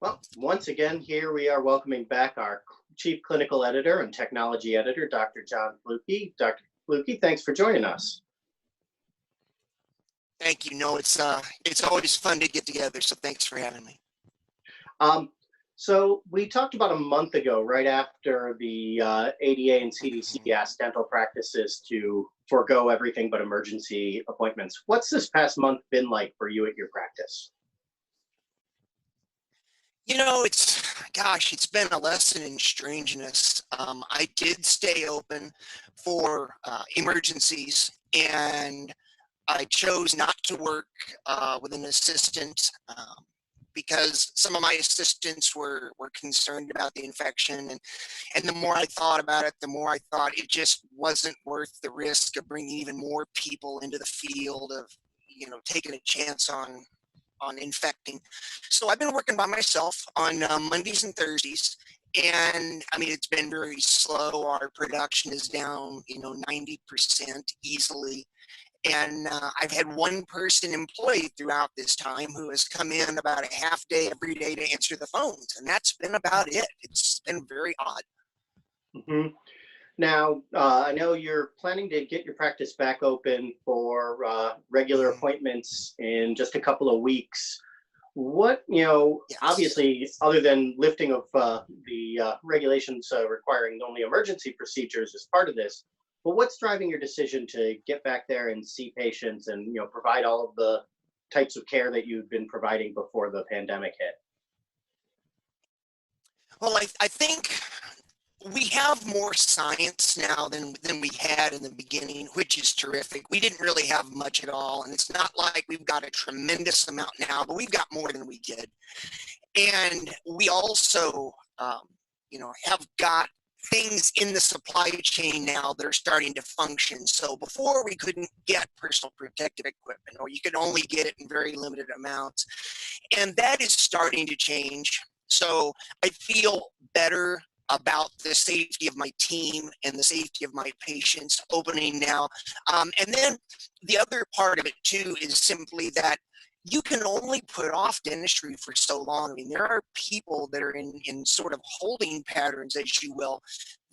Well, once again, here we are welcoming back our Chief Clinical Editor and Technology Editor, Dr. John Flucke. Dr. Flucke, thanks for joining us. Thank you. No, it's always fun to get together, so thanks for having me. So we talked about a month ago, right after the ADA and CDC asked dental practices to forego everything but emergency appointments. What's this past month been like for you at your practice? You know, it's been a lesson in strangeness. I did stay open for emergencies, and I chose not to work with an assistant because some of my assistants were concerned about the infection, and the more I thought about it, the more I thought it just wasn't worth the risk of bringing even more people into the field of, taking a chance on infecting. So I've been working by myself on Mondays and Thursdays. And I mean, it's been very slow. Our production is down, 90% easily. And I've had one person employed throughout this time who has come in about a half day every day to answer the phones. And that's been about it. It's been very odd. Mm-hmm. Now, I know you're planning to get your practice back open for regular appointments in just a couple of weeks. What, Yes. obviously, other than lifting of the regulations requiring only emergency procedures as part of this, but what's driving your decision to get back there and see patients and, provide all of the types of care that you've been providing before the pandemic hit? Well, I think we have more science now than we had in the beginning, which is terrific. We didn't really have much at all, and it's not like we've got a tremendous amount now, but we've got more than we did. And we also, have got things in the supply chain now that are starting to function. So before we couldn't get personal protective equipment, or you could only get it in very limited amounts, and that is starting to change. So I feel better about the safety of my team and the safety of my patients opening now. And then the other part of it too is simply that you can only put off dentistry for so long. I mean, there are people that are in sort of holding patterns, as you will,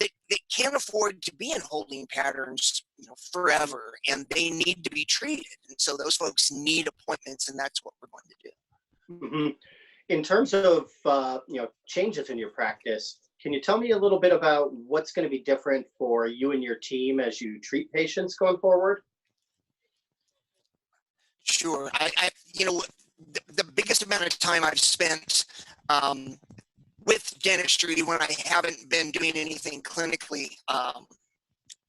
that can't afford to be in holding patterns, forever, and they need to be treated. And so those folks need appointments, and that's what we're going to do. Mm-hmm. In terms of changes in your practice, can you tell me a little bit about what's going to be different for you and your team as you treat patients going forward? Sure. The biggest amount of time I've spent with dentistry when I haven't been doing anything clinically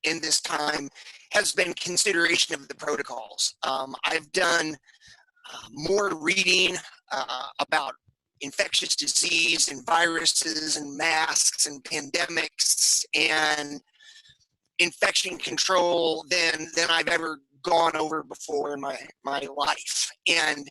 in this time has been consideration of the protocols. I've done more reading about infectious disease and viruses and masks and pandemics and infection control than I've ever gone over before in my life. And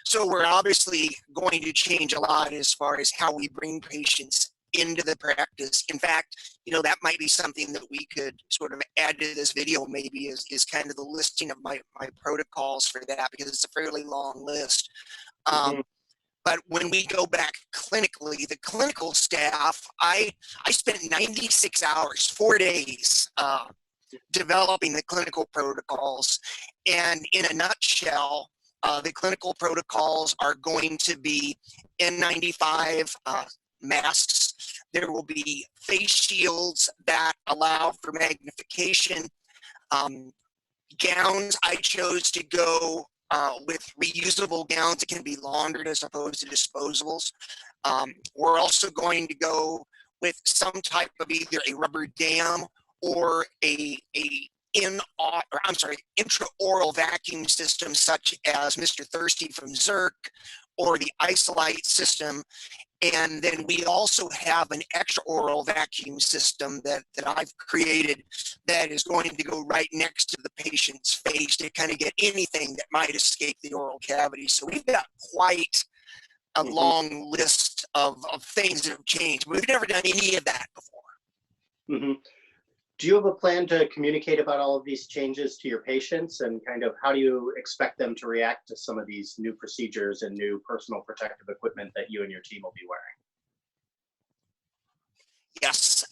so we're obviously going to change a lot as far as how we bring patients into the practice. In fact, that might be something that we could sort of add to this video, maybe is kind of the listing of my protocols for that, because it's a fairly long list. But when we go back clinically, the clinical staff, I spent 96 hours, 4 days, developing the clinical protocols. And in a nutshell, the clinical protocols are going to be N95 masks. There will be face shields that allow for magnification. Gowns, I chose to go with reusable gowns that can be laundered as opposed to disposables. We're also going to go with some type of either a rubber dam or intraoral vacuum system, such as Mr. Thirsty from Zirk, or the Isolite system. And then we also have an extraoral vacuum system that I've created that is going to go right next to the patient's face to kind of get anything that might escape the oral cavity. So we've got quite a long list of things that have changed. We've never done any of that before. Do you have a plan to communicate about all of these changes to your patients, and kind of how do you expect them to react to some of these new procedures and new personal protective equipment that you and your team will be wearing? Yes,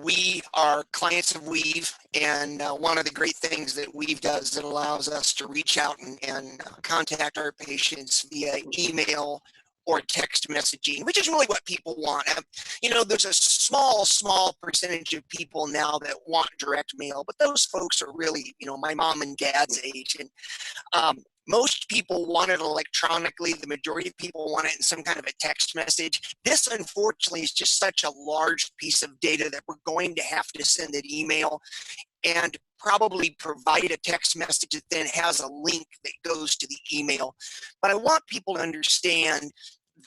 we are clients of Weave, and one of the great things that Weave does, it allows us to reach out and contact our patients via email or text messaging, which is really what people want. You know, there's a small percentage of people now that want direct mail, but those folks are really, you know, my mom and dad's age, and most people want it electronically. The majority of people want it in some kind of a text message. This, unfortunately, is just such a large piece of data that we're going to have to send an email and probably provide a text message that then has a link that goes to the email. But I want people to understand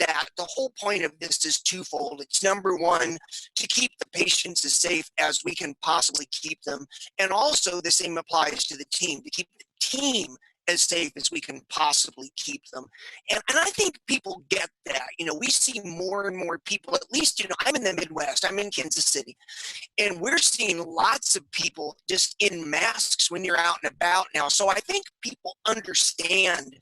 that the whole point of this is twofold. It's number one, to keep the patients as safe as we can possibly keep them. And also the same applies to the team, to keep the team as safe as we can possibly keep them. And I think people get that. You know, we see more and more people, at least, you know, I'm in the Midwest, I'm in Kansas City, and we're seeing lots of people just in masks when you're out and about now. So I think people understand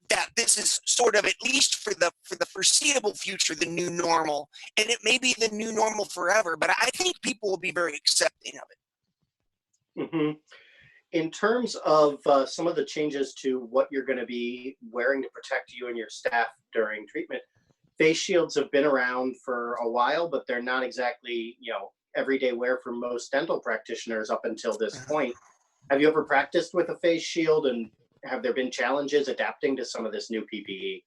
that this is sort of, at least for the foreseeable future, the new normal, and it may be the new normal forever, but I think people will be very accepting of it. Hmm. In terms of some of the changes to what you're going to be wearing to protect you and your staff during treatment, face shields have been around for a while, but they're not exactly, you know, everyday wear for most dental practitioners up until this point. Have you ever practiced with a face shield, and have there been challenges adapting to some of this new PPE?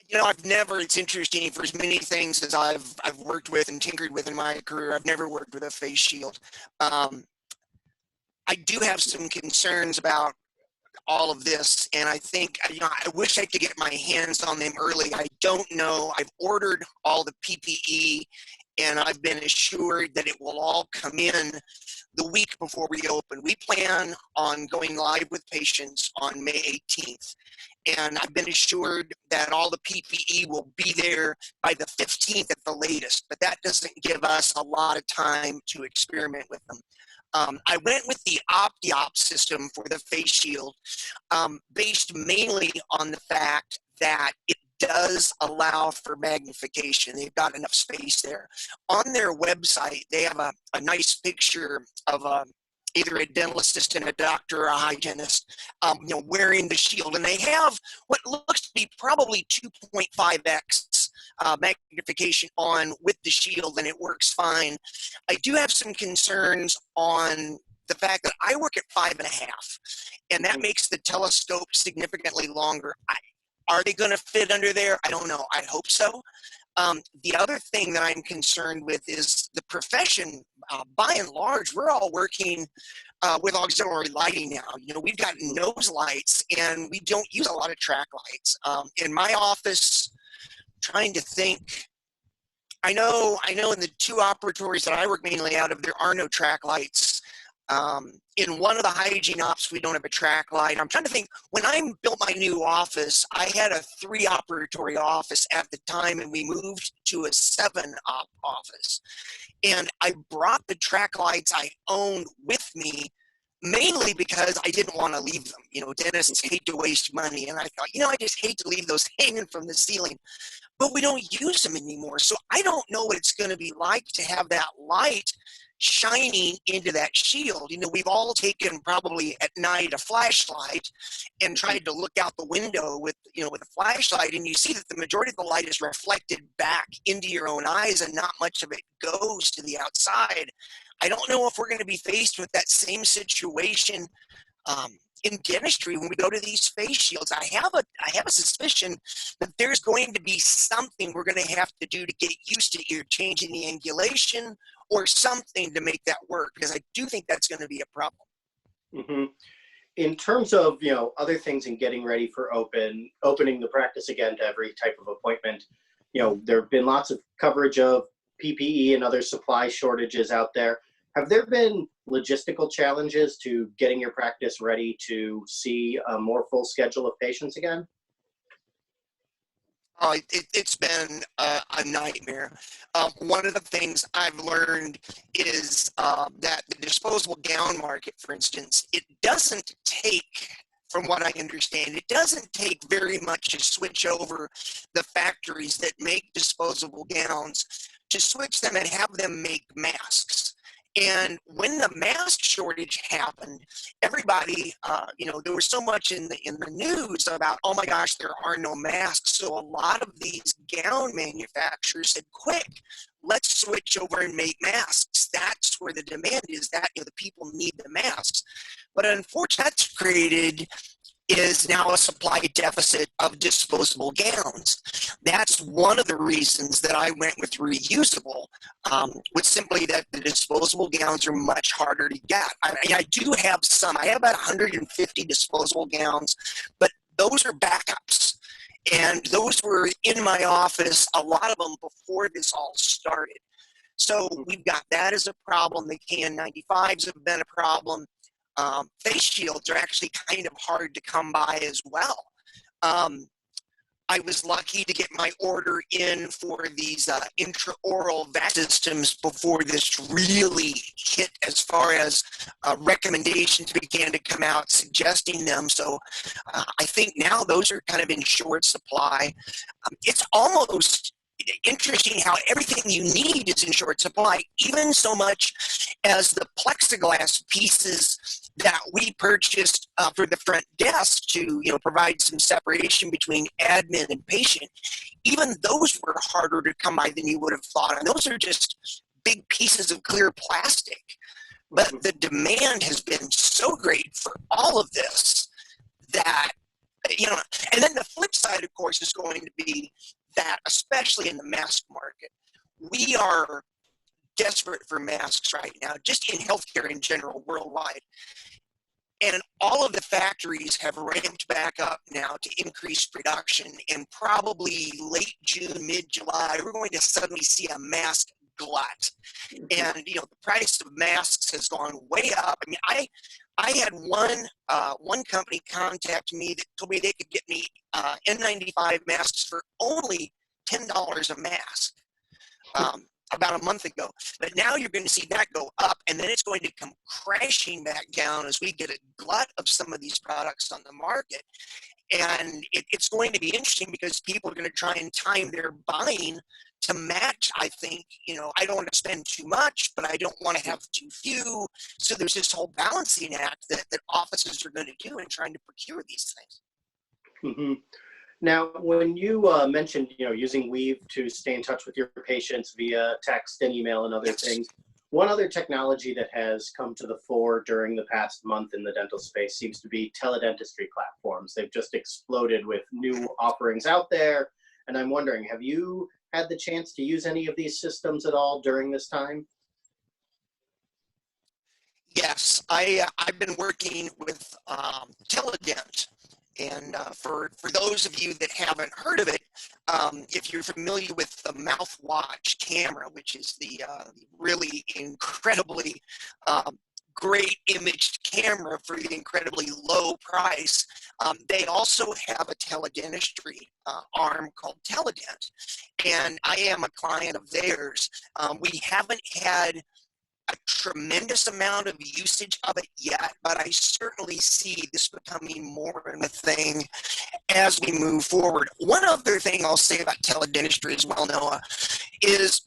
You know, I've never, it's interesting, for as many things as I've worked with and tinkered with in my career, I've never worked with a face shield. I do have some concerns about all of this, and I think, you know, I wish I could get my hands on them early. I don't know. I've ordered all the PPE, and I've been assured that it will all come in the week before we open. We plan on going live with patients on May 18th. And I've been assured that all the PPE will be there by the 15th at the latest, but that doesn't give us a lot of time to experiment with them. I went with the OptiOp system for the face shield, based mainly on the fact that it does allow for magnification. They've got enough space there. On their website, they have a nice picture of either a dental assistant, a doctor, or a hygienist, you know, wearing the shield, and they have what looks to be probably 2.5x magnification on with the shield, and it works fine. I do have some concerns on the fact that I work at 5.5, and that makes the telescope significantly longer. Are they going to fit under there? I don't know. I hope so. The other thing that I'm concerned with is the profession. By and large, we're all working with auxiliary lighting now. You know, we've got nose lights, and we don't use a lot of track lights. In my office, trying to think, I know in the two operatories that I work mainly out of, there are no track lights. In one of the hygiene ops, we don't have a track light. I'm trying to think, when I built my new office, I had a 3-operatory office at the time, and we moved to a 7-op office. And I brought the track lights I owned with me, mainly because I didn't want to leave them. You know, dentists hate to waste money. And I thought, you know, I just hate to leave those hanging from the ceiling. But we don't use them anymore. So I don't know what it's going to be like to have that light shining into that shield. You know, we've all taken probably at night a flashlight and tried to look out the window with, you know, with a flashlight, and you see that the majority of the light is reflected back into your own eyes, and not much of it goes to the outside. I don't know if we're going to be faced with that same situation in dentistry when we go to these face shields. I have a suspicion that there's going to be something we're going to have to do to get used to, either changing the angulation or something to make that work, because I do think that's going to be a problem. Mm-hmm. In terms of, you know, other things in getting ready for opening the practice again to every type of appointment, you know, there have been lots of coverage of PPE and other supply shortages out there. Have there been logistical challenges to getting your practice ready to see a more full schedule of patients again? It's been a nightmare. One of the things I've learned is that the disposable gown market, for instance, it doesn't take, from what I understand, it doesn't take very much to switch over the factories that make disposable gowns to switch them and have them make masks. And when the mask shortage happened, everybody, there was so much in the news about, oh my gosh, there are no masks. So a lot of these gown manufacturers said, quick, let's switch over and make masks. That's where the demand is. That the people need the masks. But unfortunately, that's created is now a supply deficit of disposable gowns. That's one of the reasons that I went with reusable, was simply that the disposable gowns are much harder to get. I do have some. I have about 150 disposable gowns, but those are backups. And those were in my office, a lot of them before this all started. So we've got that as a problem. The KN95s have been a problem. Face shields are actually kind of hard to come by as well. I was lucky to get my order in for these intraoral vac systems before this really hit, as far as recommendations began to come out suggesting them. So I think now those are kind of in short supply. It's almost interesting how everything you need is in short supply, even so much as the plexiglass pieces that we purchased for the front desk to provide some separation between admin and patient. Even those were harder to come by than you would have thought, and those are just big pieces of clear plastic. But the demand has been so great for all of this that and then the flip side, of course, is going to be that, especially in the mask market, we are desperate for masks right now, just in healthcare in general, worldwide. And all of the factories have ramped back up now to increase production. And probably late June, mid-July, we're going to suddenly see a mask glut. And the price of masks has gone way up. I mean, I had one company contact me that told me they could get me N95 masks for only $10 a mask about a month ago. But now you're going to see that go up, and then it's going to come crashing back down as we get a glut of some of these products on the market. And it's going to be interesting because people are going to try and time their buying to match. I think, I don't want to spend too much, but I don't want to have too few. So there's this whole balancing act that offices are going to do in trying to procure these things. Mm-hmm. Now, when you mentioned, using Weave to stay in touch with your patients via text and email and other things, one other technology that has come to the fore during the past month in the dental space seems to be teledentistry platforms. They've just exploded with new offerings out there. And I'm wondering, have you had the chance to use any of these systems at all during this time? Yes, I've been working with Teledent. And for those of you that haven't heard of it, if you're familiar with the mouthwatch camera, which is the really incredibly great imaged camera for the incredibly low price, they also have a teledentistry arm called Teledent. And I am a client of theirs. We haven't had a tremendous amount of usage of it yet, but I certainly see this becoming more of a thing as we move forward. One other thing I'll say about teledentistry as well, Noah, is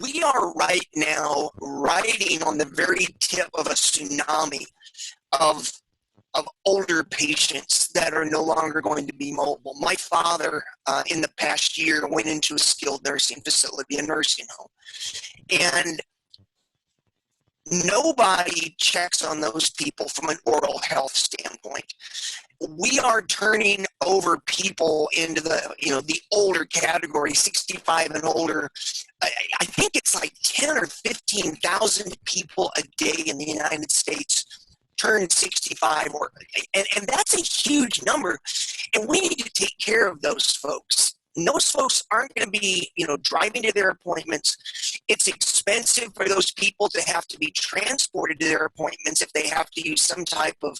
we are right now riding on the very tip of a tsunami of older patients that are no longer going to be mobile. My father, in the past year, went into a skilled nursing facility, a nursing home, and nobody checks on those people from an oral health standpoint. We are turning over people into the older category, 65 and older. I think it's like 10 or 15,000 people a day in the United States turn 65, and that's a huge number. And we need to take care of those folks. And those folks aren't going to be, driving to their appointments. It's expensive for those people to have to be transported to their appointments if they have to use some type of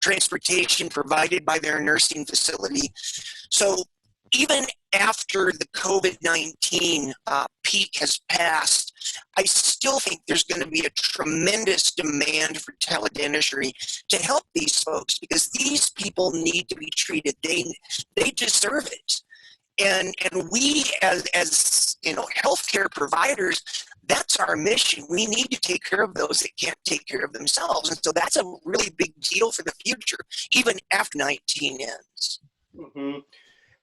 transportation provided by their nursing facility. So even after the COVID-19 peak has passed, I still think there's going to be a tremendous demand for teledentistry to help these folks, because these people need to be treated. They deserve it. And we as you know, healthcare providers, that's our mission. We need to take care of those that can't take care of themselves. And so that's a really big deal for the future, even after 19 ends. Mm-hmm.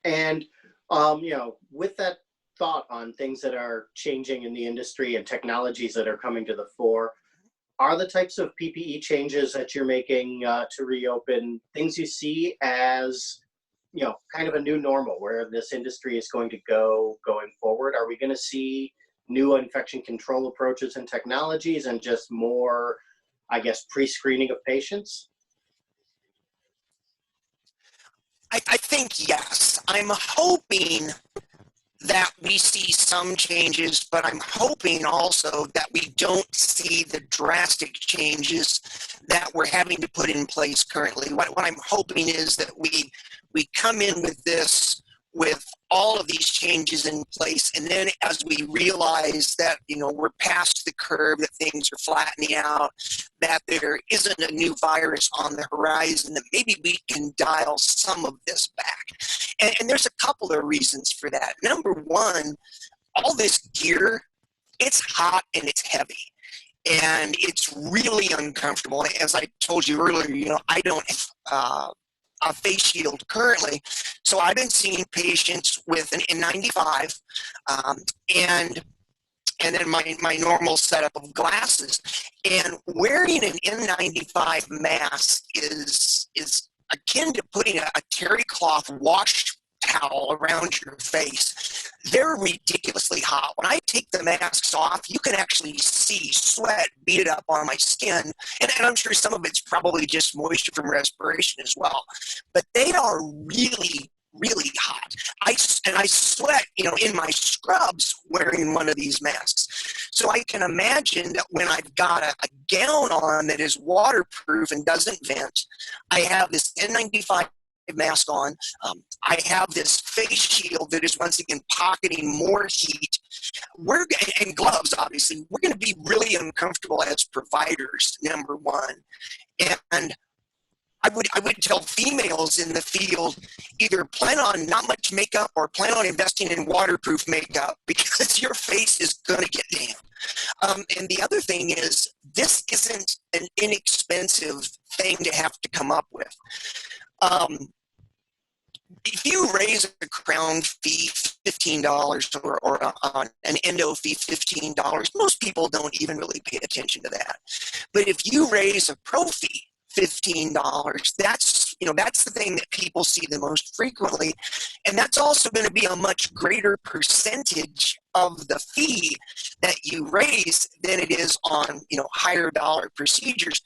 And, you know, with that thought on things that are changing in the industry and technologies that are coming to the fore, are the types of PPE changes that you're making to reopen things you see as, you know, kind of a new normal where this industry is going to go going forward? Are we going to see new infection control approaches and technologies and just more, I guess, pre-screening of patients? I think yes. I'm hoping that we see some changes, but I'm hoping also that we don't see the drastic changes that we're having to put in place currently. What I'm hoping is that we come in with this, with all of these changes in place, and then as we realize that, you know, we're past the curve, that things are flattening out, that there isn't a new virus on the horizon, that maybe we can dial some of this back. And there's a couple of reasons for that. Number one, all this gear, it's hot and it's heavy. And it's really uncomfortable. As I told you earlier, you know, I don't a face shield currently. So I've been seeing patients with an N95 and then my normal setup of glasses. And wearing an N95 mask is akin to putting a terry cloth wash towel around your face. They're ridiculously hot. When I take the masks off, you can actually see sweat beat up on my skin. And I'm sure some of it's probably just moisture from respiration as well. But they are really, really hot. I sweat, you know, in my scrubs wearing one of these masks. So I can imagine that when I've got a gown on that is waterproof and doesn't vent, I have this N95 mask on. I have this face shield that is once again pocketing more heat. And gloves, obviously. We're going to be really uncomfortable as providers, number one. And I would tell females in the field, either plan on not much makeup or plan on investing in waterproof makeup, because your face is going to get damp. And the other thing is, this isn't an inexpensive thing to have to come up with. If you raise a crown fee $15 or an endo fee $15, most people don't even really pay attention to that. But if you raise a pro fee $15, that's the thing that people see the most frequently, and that's also going to be a much greater percentage of the fee that you raise than it is on, you know, higher dollar procedures.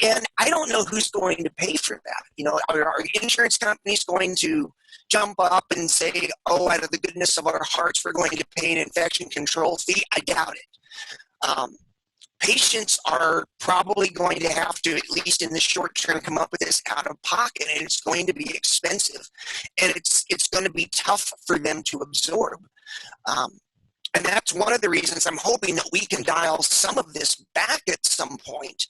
And I don't know who's going to pay for that. You know, are insurance companies going to jump up and say, oh, out of the goodness of our hearts, we're going to pay an infection control fee? I doubt it. Patients are probably going to have to, at least in the short term, come up with this out of pocket, and it's going to be expensive, and it's going to be tough for them to absorb. And that's one of the reasons I'm hoping that we can dial some of this back at some point.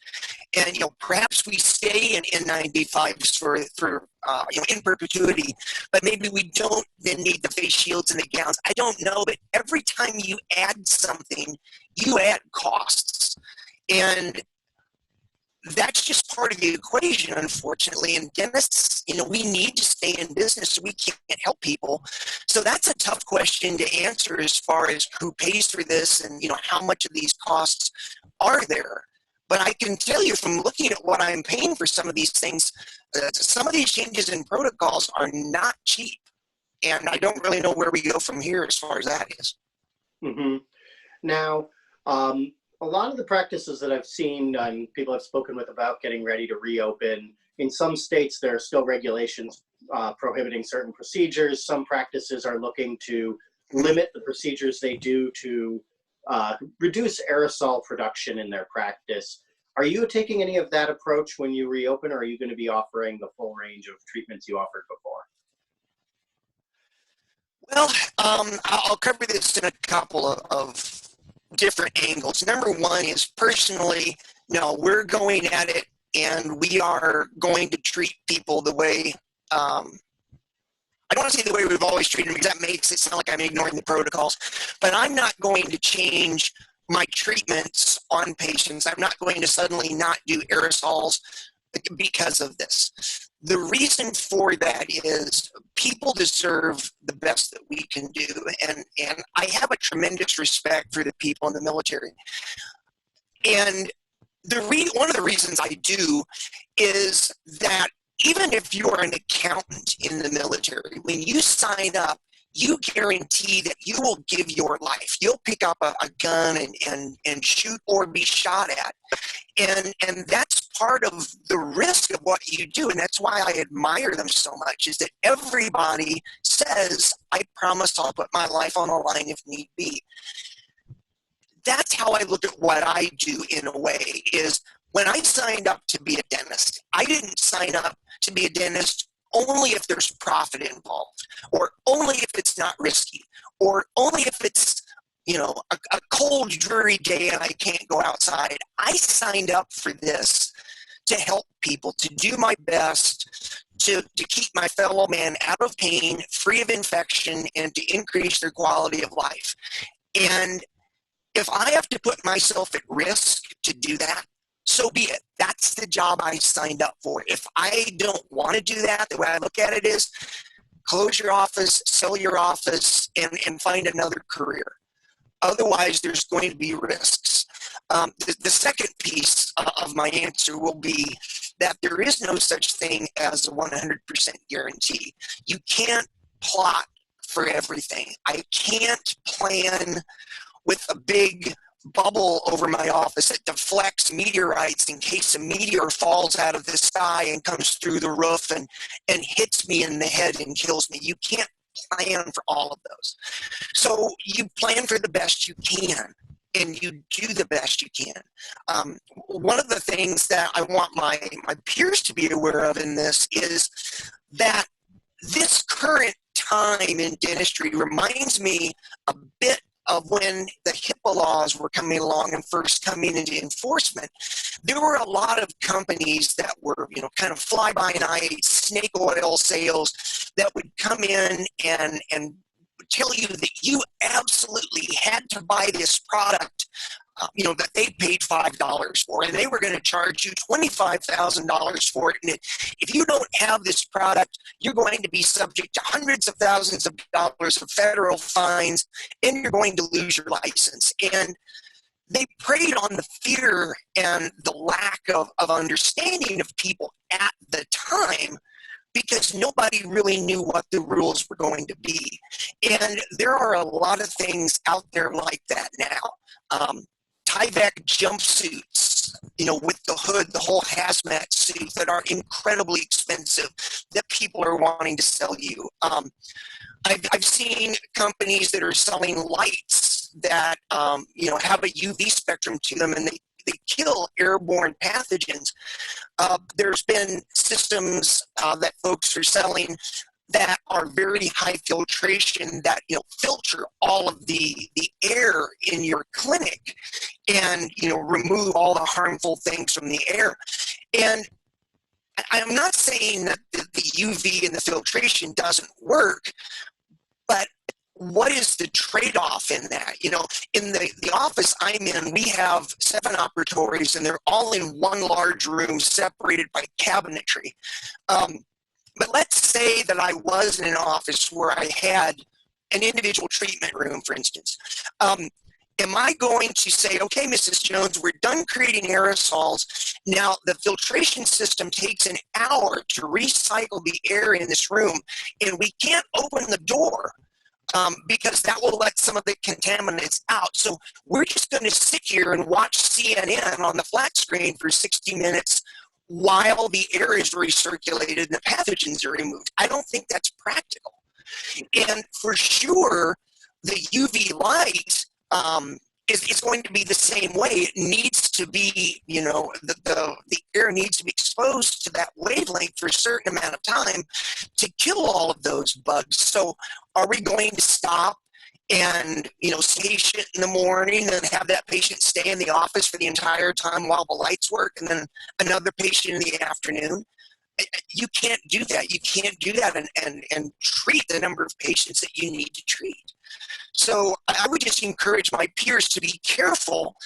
And, you know, perhaps we stay in N95s for you know, in perpetuity, but maybe we don't then need the face shields and the gowns. I don't know, but every time you add something, you add costs. And that's just part of the equation, unfortunately. And dentists, you know, we need to stay in business, so we can't help people. So that's a tough question to answer as far as who pays for this and, you know, how much of these costs are there. But I can tell you from looking at what I'm paying for some of these things, some of these changes in protocols are not cheap. And I don't really know where we go from here as far as that is. Mm-hmm. Now, a lot of the practices that I've seen and people I've spoken with about getting ready to reopen, in some states there are still regulations prohibiting certain procedures. Some practices are looking to limit the procedures they do to reduce aerosol production in their practice. Are you taking any of that approach when you reopen, or are you going to be offering the full range of treatments you offered before? Well, I'll cover this in a couple of different angles. Number one is personally, no, we're going at it and we are going to treat people the way, I don't want to say the way we've always treated them because that makes it sound like I'm ignoring the protocols, but I'm not going to change my treatments on patients. I'm not going to suddenly not do aerosols because of this. The reason for that is people deserve the best that we can do. And I have a tremendous respect for the people in the military. And one of the reasons I do is that even if you're an accountant in the military, when you sign up, you guarantee that you will give your life. You'll pick up a gun and shoot or be shot at. And that's part of the risk of what you do. And that's why I admire them so much, is that everybody says, I promise I'll put my life on the line if need be. That's how I look at what I do in a way, is when I signed up to be a dentist, I didn't sign up to be a dentist only if there's profit involved, or only if it's not risky, or only if it's, you know, a cold, dreary day and I can't go outside. I signed up for this to help people, to do my best, to keep my fellow man out of pain, free of infection, and to increase their quality of life. And if I have to put myself at risk to do that, so be it. That's the job I signed up for. If I don't want to do that, the way I look at it is close your office, sell your office, and find another career. Otherwise, there's going to be risks. The second piece of my answer will be that there is no such thing as a 100% guarantee. You can't plot for everything. I can't plan with a big bubble over my office that deflects meteorites in case a meteor falls out of the sky and comes through the roof and hits me in the head and kills me. You can't plan for all of those. So you plan for the best you can, and you do the best you can. One of the things that I want my peers to be aware of in this is that this current time in dentistry reminds me a bit of when the HIPAA laws were coming along and first coming into enforcement. There were a lot of companies that were, you know, kind of fly-by-night, snake oil sales that would come in and tell you that you absolutely had to buy this product, you know, that they paid $5 for, and they were going to charge you $25,000 for it. And if you don't have this product, you're going to be subject to hundreds of thousands of dollars of federal fines, and you're going to lose your license. And they preyed on the fear and the lack of understanding of people at the time, because nobody really knew what the rules were going to be. And there are a lot of things out there like that now. Tyvek jumpsuits, you know, with the hood, the whole hazmat suit, that are incredibly expensive, that people are wanting to sell you. I've seen companies that are selling lights that, you know, have a UV spectrum to them, and they kill airborne pathogens. There's been systems that folks are selling that are very high filtration, that, you know, filter all of the air in your clinic and, you know, remove all the harmful things from the air. And I'm not saying that the UV and the filtration doesn't work, but what is the trade-off in that? You know, in the office I'm in, we have 7 operatories, and they're all in one large room separated by cabinetry. But let's say that I was in an office where I had an individual treatment room, for instance. Am I going to say, okay, Mrs. Jones, we're done creating aerosols. Now, the filtration system takes an hour to recycle the air in this room, and we can't open the door because that will let some of the contaminants out. So we're just going to sit here and watch CNN on the flat screen for 60 minutes while the air is recirculated and the pathogens are removed. I don't think that's practical. And for sure, the UV light is going to be the same way. It needs to be, you know, the air needs to be exposed to that wavelength for a certain amount of time to kill all of those bugs. So are we going to stop and, you know, see a patient in the morning and have that patient stay in the office for the entire time while the lights work, and then another patient in the afternoon? You can't do that. You can't do that and treat the number of patients that you need to treat. So I would just encourage my peers to be careful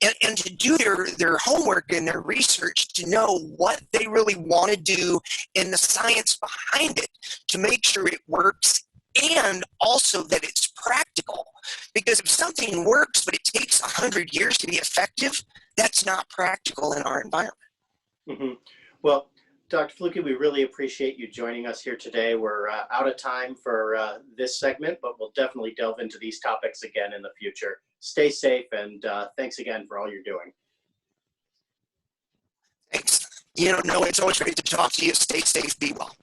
and to do their homework and their research to know what they really want to do and the science behind it to make sure it works, and also that it's practical. Because if something works but it takes 100 years to be effective, that's not practical in our environment. Mm-hmm. Well, Dr. Flucke, we really appreciate you joining us here today. We're out of time for this segment, but we'll definitely delve into these topics again in the future. Stay safe, and thanks again for all you're doing. Thanks. You know, no, it's always great to talk to you. Stay safe, be well.